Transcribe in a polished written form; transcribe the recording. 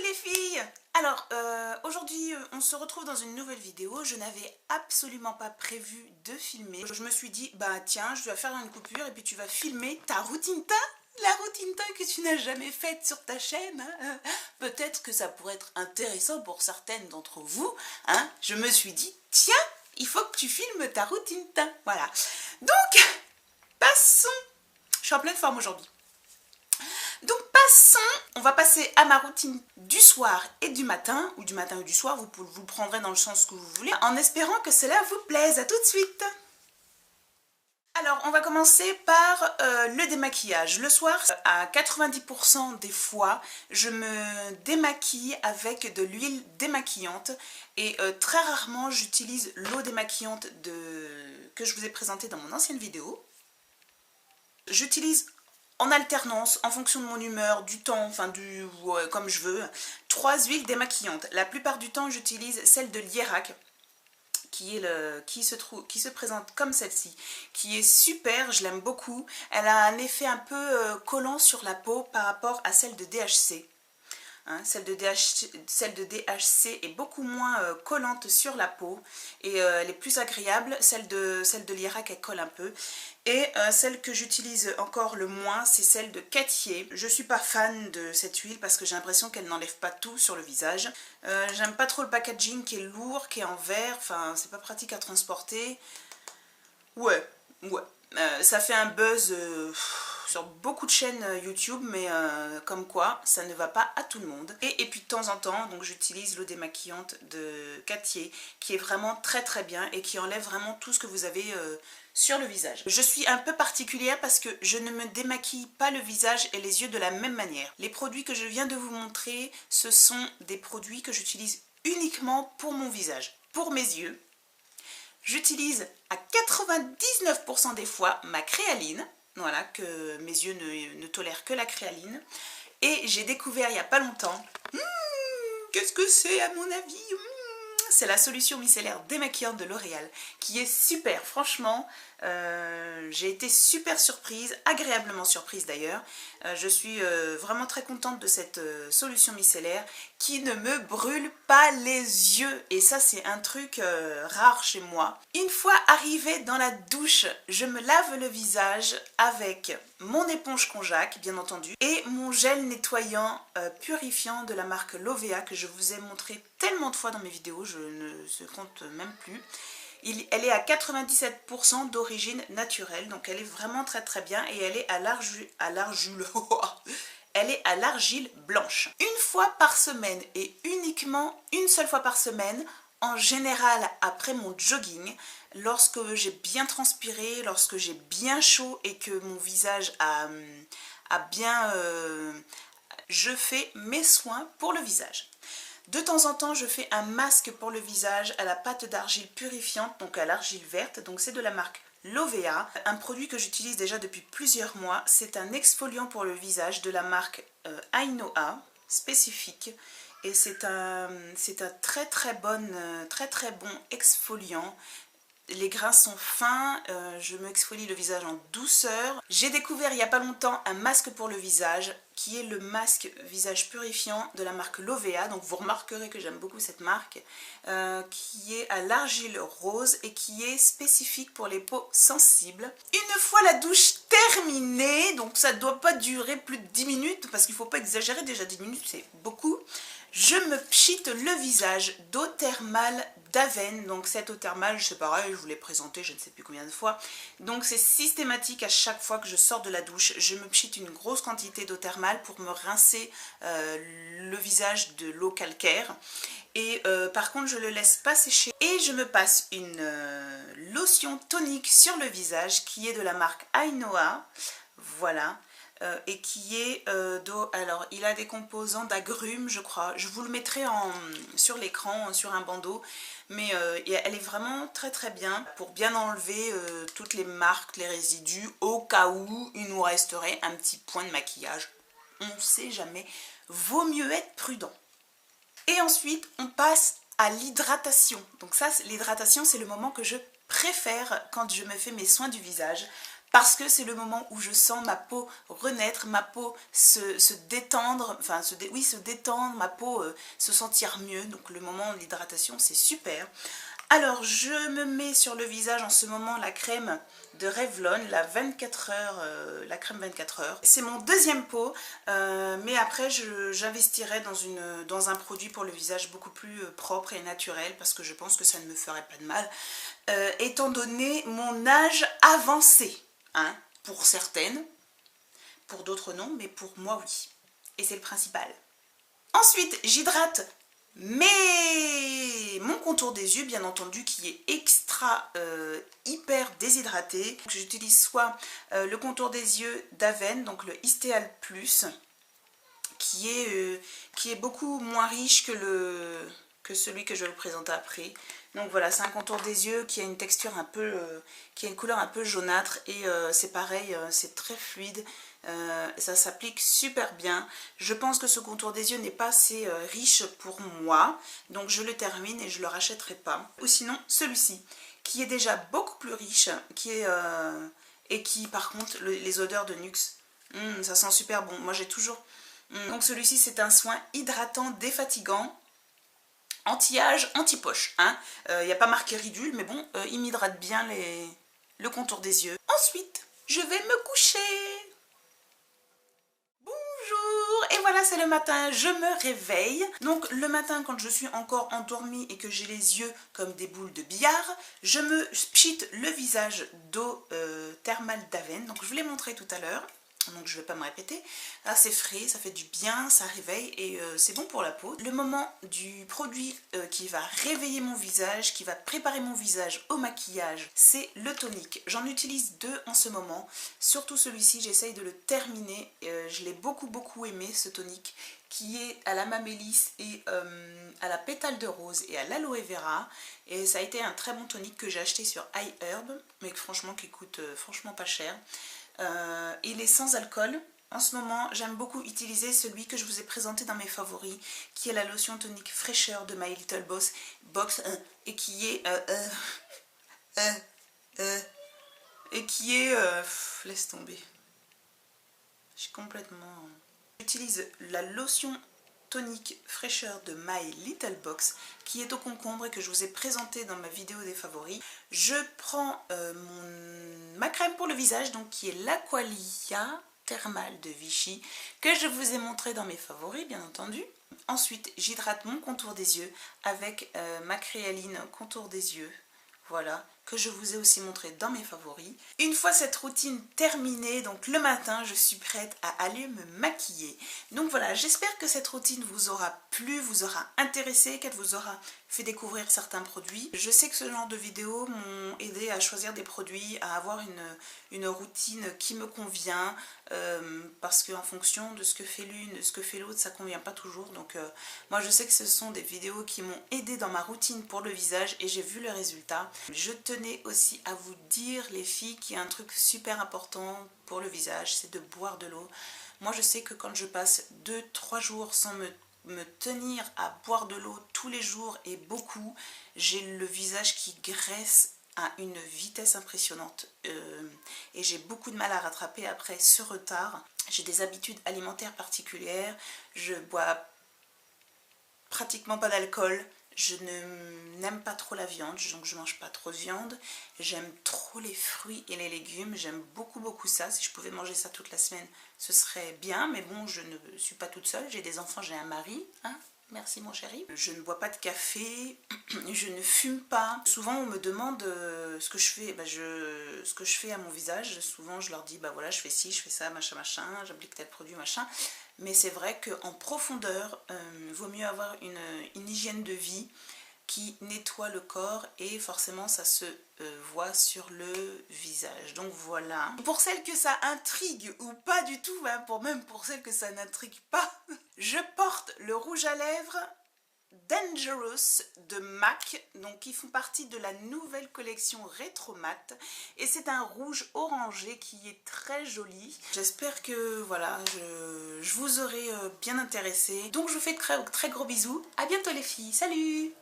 les filles! Alors, aujourd'hui, on se retrouve dans une nouvelle vidéo. Je n'avais absolument pas prévu de filmer. Je me suis dit, bah tiens, je dois faire une coupure et puis tu vas filmer ta routine teint. La routine teint que tu n'as jamais faite sur ta chaîne. Hein. Peut-être que ça pourrait être intéressant pour certaines d'entre vous. Hein. Je me suis dit, tiens, il faut que tu filmes ta routine teint. Voilà. Donc, passons. Je suis en pleine forme aujourd'hui. Donc on va passer à ma routine du soir et du matin, ou du matin ou du soir, vous le prendrez dans le sens que vous voulez, en espérant que cela vous plaise. À tout de suite. Alors, on va commencer par le démaquillage. Le soir, à 90% des fois, je me démaquille avec de l'huile démaquillante et très rarement, j'utilise l'eau démaquillante que je vous ai présentée dans mon ancienne vidéo. J'utilise en alternance, en fonction de mon humeur, du temps, enfin comme je veux, 3 huiles démaquillantes. La plupart du temps, j'utilise celle de Lierac, qui se présente comme celle-ci, qui est super, je l'aime beaucoup. Elle a un effet un peu collant sur la peau par rapport à celle de DHC. Hein, celle de DHC est beaucoup moins collante sur la peau et elle est plus agréable. Celle de Lierac, elle colle un peu. Et celle que j'utilise encore le moins, c'est celle de Cattier. Je suis pas fan de cette huile parce que j'ai l'impression qu'elle n'enlève pas tout sur le visage. J'aime pas trop le packaging qui est lourd, qui est en verre. Enfin, c'est pas pratique à transporter. Ouais. Ça fait un buzz sur beaucoup de chaînes YouTube, mais comme quoi, ça ne va pas à tout le monde. Et puis de temps en temps, donc j'utilise l'eau démaquillante de Cattier, qui est vraiment très très bien et qui enlève vraiment tout ce que vous avez sur le visage. Je suis un peu particulière parce que je ne me démaquille pas le visage et les yeux de la même manière. Les produits que je viens de vous montrer, ce sont des produits que j'utilise uniquement pour mon visage, pour mes yeux. J'utilise à 99% des fois ma créaline, voilà, que mes yeux ne tolèrent que la créaline. Et j'ai découvert il n'y a pas longtemps, qu'est-ce que c'est à mon avis? C'est la solution micellaire démaquillante de L'Oréal, qui est super, franchement. J'ai été super surprise, agréablement surprise d'ailleurs. Je suis vraiment très contente de cette solution micellaire qui ne me brûle pas les yeux. Et ça, c'est un truc rare chez moi. Une fois arrivée dans la douche, je me lave le visage avec mon éponge Konjac, bien entendu, et mon gel nettoyant purifiant de la marque Lovea que je vous ai montré tellement de fois dans mes vidéos, je ne compte même plus. Elle est à 97% d'origine naturelle, donc elle est vraiment très très bien et elle est à l'argile blanche. Une fois par semaine et uniquement une seule fois par semaine, en général après mon jogging, lorsque j'ai bien transpiré, lorsque j'ai bien chaud et que mon visage a bien... je fais mes soins pour le visage. De temps en temps, je fais un masque pour le visage à la pâte d'argile purifiante, donc à l'argile verte. Donc c'est de la marque Lovea, un produit que j'utilise déjà depuis plusieurs mois. C'est un exfoliant pour le visage de la marque Ainoa, spécifique. Et c'est un très très bon exfoliant. Les grains sont fins, je m'exfolie le visage en douceur. J'ai découvert il n'y a pas longtemps un masque pour le visage qui est le masque visage purifiant de la marque Lovea. Donc vous remarquerez que j'aime beaucoup cette marque, qui est à l'argile rose et qui est spécifique pour les peaux sensibles. Une fois la douche terminée, donc ça ne doit pas durer plus de 10 minutes parce qu'il ne faut pas exagérer, déjà 10 minutes c'est beaucoup. Je me pchite le visage d'eau thermale d'Aven. Donc cette eau thermale, c'est pareil, je vous l'ai présenté je ne sais plus combien de fois. Donc c'est systématique à chaque fois que je sors de la douche. Je me pchite une grosse quantité d'eau thermale pour me rincer le visage de l'eau calcaire. Et par contre, je ne le laisse pas sécher. Et je me passe une lotion tonique sur le visage qui est de la marque Ainoa. Voilà. Et qui est alors il a des composants d'agrumes je crois, je vous le mettrai sur l'écran, sur un bandeau, mais elle est vraiment très très bien pour bien enlever toutes les marques, les résidus, au cas où il nous resterait un petit point de maquillage, on ne sait jamais, vaut mieux être prudent. Et ensuite on passe à l'hydratation. Donc ça, l'hydratation c'est le moment que je préfère quand je me fais mes soins du visage, parce que c'est le moment où je sens ma peau renaître, ma peau se détendre, enfin se détendre, ma peau se sentir mieux. Donc le moment de l'hydratation, c'est super. Alors je me mets sur le visage en ce moment la crème de Revlon, la 24 heures, la crème 24 heures. C'est mon deuxième pot, mais après j'investirai dans un produit pour le visage beaucoup plus propre et naturel, parce que je pense que ça ne me ferait pas de mal, étant donné mon âge avancé, hein, pour certaines, pour d'autres non, mais pour moi oui, et c'est le principal. Ensuite j'hydrate mon contour des yeux, bien entendu, qui est extra hyper déshydraté. J'utilise soit le contour des yeux d'Aven, donc le Istéal Plus, qui est beaucoup moins riche que celui que je vais vous présenter après. Donc voilà, c'est un contour des yeux qui a une texture un peu, qui a une couleur un peu jaunâtre, et c'est pareil, c'est très fluide. Ça s'applique super bien. Je pense que ce contour des yeux n'est pas assez riche pour moi, donc je le termine et je le rachèterai pas. Ou sinon celui-ci, qui est déjà beaucoup plus riche, et qui par contre, les odeurs de Nuxe, ça sent super bon. Moi j'ai toujours... Donc celui-ci, c'est un soin hydratant défatigant, anti-âge, anti-poche. Hein. Il n'y a pas marqué ridule, mais bon, il m'hydrate bien le contour des yeux. Ensuite, je vais me coucher. Bonjour, et voilà, c'est le matin, je me réveille. Donc le matin, quand je suis encore endormie et que j'ai les yeux comme des boules de billard, je me pchite le visage d'eau thermale d'Aven. Donc je vous l'ai montré tout à l'heure, donc je ne vais pas me répéter. Là c'est frais, ça fait du bien, ça réveille, et c'est bon pour la peau. Le moment du produit qui va réveiller mon visage, qui va préparer mon visage au maquillage, c'est le tonique. J'en utilise deux en ce moment, surtout celui-ci, j'essaye de le terminer. Je l'ai beaucoup aimé, ce tonique, qui est à la mamélis et à la pétale de rose et à l'aloe vera, et ça a été un très bon tonique que j'ai acheté sur iHerb, mais franchement qui coûte franchement pas cher. Il est sans alcool. En ce moment, j'aime beaucoup utiliser celui que je vous ai présenté dans mes favoris, qui est la lotion tonique fraîcheur de My Little Box, et qui est laisse tomber. Je suis complètement... J'utilise la lotion tonique fraîcheur de My Little Box, qui est au concombre et que je vous ai présenté dans ma vidéo des favoris. Je prends ma crème pour le visage, donc qui est l'Aqualia Thermal de Vichy, que je vous ai montré dans mes favoris, bien entendu. Ensuite, j'hydrate mon contour des yeux avec ma créaline contour des yeux, voilà, que je vous ai aussi montré dans mes favoris. Une fois cette routine terminée, donc le matin, je suis prête à aller me maquiller. Donc voilà, j'espère que cette routine vous aura plu, vous aura intéressé, qu'elle vous aura fait découvrir certains produits. Je sais que ce genre de vidéos m'ont aidé à choisir des produits, à avoir une routine qui me convient, parce qu'en fonction de ce que fait l'une, de ce que fait l'autre, ça ne convient pas toujours. Donc moi je sais que ce sont des vidéos qui m'ont aidé dans ma routine pour le visage, et j'ai vu le résultat. Je tenais aussi à vous dire, les filles, qu'il y a un truc super important pour le visage, c'est de boire de l'eau. Moi je sais que quand je passe 2-3 jours sans me tenir à boire de l'eau tous les jours, et beaucoup, j'ai le visage qui graisse à une vitesse impressionnante, et j'ai beaucoup de mal à rattraper après ce retard. J'ai des habitudes alimentaires particulières, je bois pratiquement pas d'alcool, je n'aime pas trop la viande, donc je mange pas trop de viande. J'aime trop les fruits et les légumes, j'aime beaucoup ça. Si je pouvais manger ça toute la semaine, ce serait bien, mais bon, je ne suis pas toute seule, j'ai des enfants, j'ai un mari, hein. Merci mon chéri. Je ne bois pas de café, je ne fume pas. Souvent on me demande ce que je fais, ce que je fais à mon visage. Souvent je leur dis, bah voilà, je fais ci, je fais ça, machin, j'applique tel produit, machin. Mais c'est vrai qu'en profondeur, vaut mieux avoir une hygiène de vie qui nettoie le corps, et forcément ça se voit sur le visage. Donc voilà. Pour celles que ça intrigue ou pas du tout, hein, même pour celles que ça n'intrigue pas, je porte le rouge à lèvres Dangerous de MAC, donc qui font partie de la nouvelle collection Rétro Mat, et c'est un rouge orangé qui est très joli. J'espère que voilà, je vous aurai bien intéressé. Donc je vous fais de très gros bisous. À bientôt les filles, salut!